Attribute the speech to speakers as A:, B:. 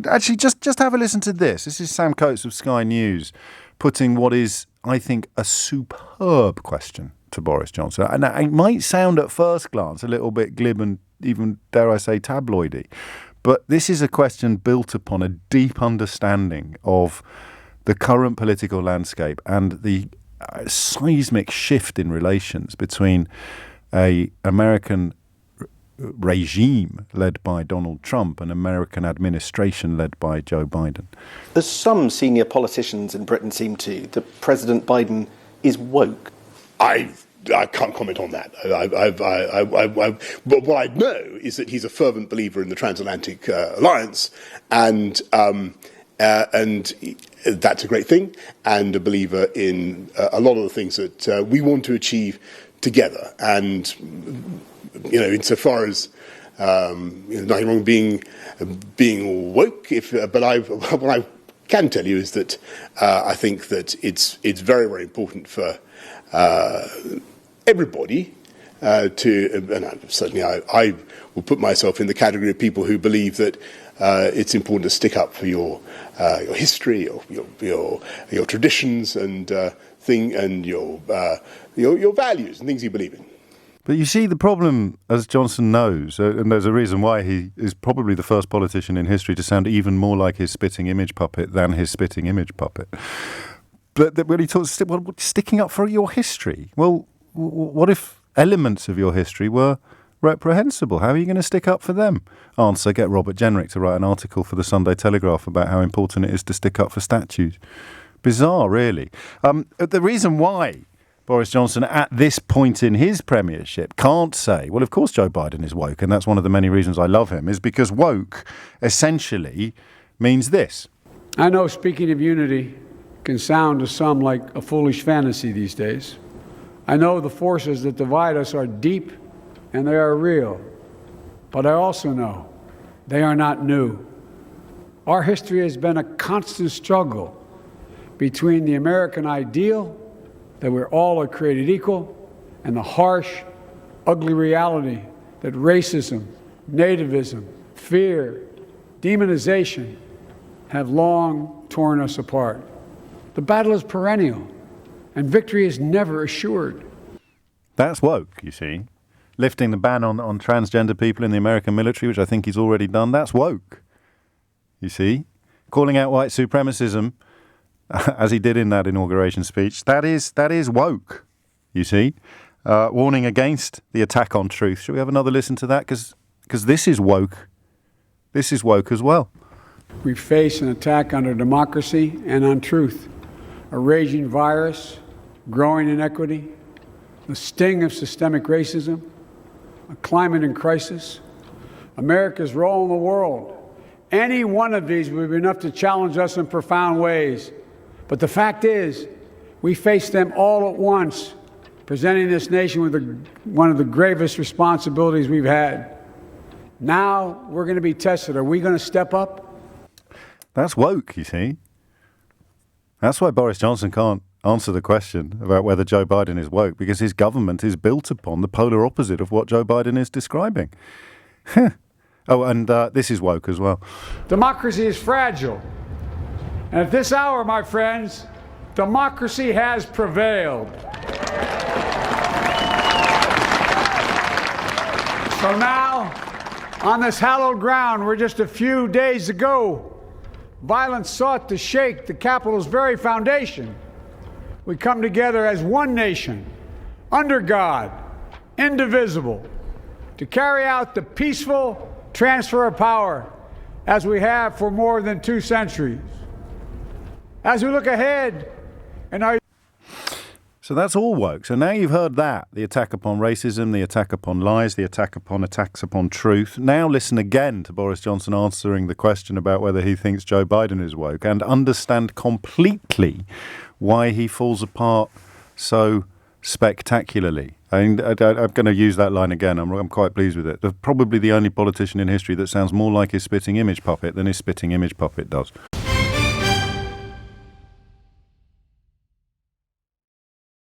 A: Actually, just have a listen to this. This is Sam Coates of Sky News putting what is, I think, a superb question to Boris Johnson. And it might sound at first glance a little bit glib and even, dare I say, tabloidy. But this is a question built upon a deep understanding of the current political landscape and the seismic shift in relations between an American regime led by Donald Trump and American administration led by Joe Biden.
B: As some senior politicians in Britain seem to, that President Biden is woke.
C: I can't comment on that. But what I know is that he's a fervent believer in the transatlantic alliance, and that's a great thing, and a believer in a lot of the things that we want to achieve together. And insofar as nothing wrong being woke, but what I can tell you is that I think that it's very, very important for everybody and certainly I will put myself in the category of people who believe that it's important to stick up for your history, your traditions, and your values and things you believe in.
A: But you see, the problem, as Johnson knows, and there's a reason why he is probably the first politician in history to sound even more like his spitting image puppet than his spitting image puppet. But when he talks, sticking up for your history, well, what if elements of your history were reprehensible? How are you going to stick up for them? Answer, get Robert Jenrick to write an article for the Sunday Telegraph about how important it is to stick up for statues. Bizarre, really. The reason why Boris Johnson, at this point in his premiership, can't say, well, of course Joe Biden is woke, and that's one of the many reasons I love him, is because woke essentially means this.
D: I know speaking of unity can sound to some like a foolish fantasy these days. I know the forces that divide us are deep and they are real, but I also know they are not new. Our history has been a constant struggle between the American ideal that we're all are created equal, and the harsh, ugly reality that racism, nativism, fear, demonization have long torn us apart. The battle is perennial, and victory is never assured.
A: That's woke, you see. Lifting the ban on transgender people in the American military, which I think he's already done, that's woke, you see. Calling out white supremacism, as he did in that inauguration speech, that is woke, you see. Warning against the attack on truth. Shall we have another listen to that? Because this is woke. This is woke as well.
D: We face an attack on our democracy and on truth. A raging virus, growing inequity, the sting of systemic racism, a climate in crisis, America's role in the world. Any one of these would be enough to challenge us in profound ways. But the fact is, we face them all at once, presenting this nation with one of the gravest responsibilities we've had. Now we're going to be tested. Are we going to step up?
A: That's woke, you see. That's why Boris Johnson can't answer the question about whether Joe Biden is woke, because his government is built upon the polar opposite of what Joe Biden is describing. Oh, and this is woke as well.
D: Democracy is fragile. And at this hour, my friends, democracy has prevailed. So now, on this hallowed ground where just a few days ago, violence sought to shake the Capitol's very foundation, we come together as one nation, under God, indivisible, to carry out the peaceful transfer of power as we have for more than 2 centuries. As we look ahead,
A: So that's all woke. So now you've heard that, the attack upon racism, the attack upon lies, the attacks upon truth. Now listen again to Boris Johnson answering the question about whether he thinks Joe Biden is woke, and understand completely why he falls apart so spectacularly. I'm going to use that line again. I'm quite pleased with it. Probably the only politician in history that sounds more like his spitting image puppet than his spitting image puppet does.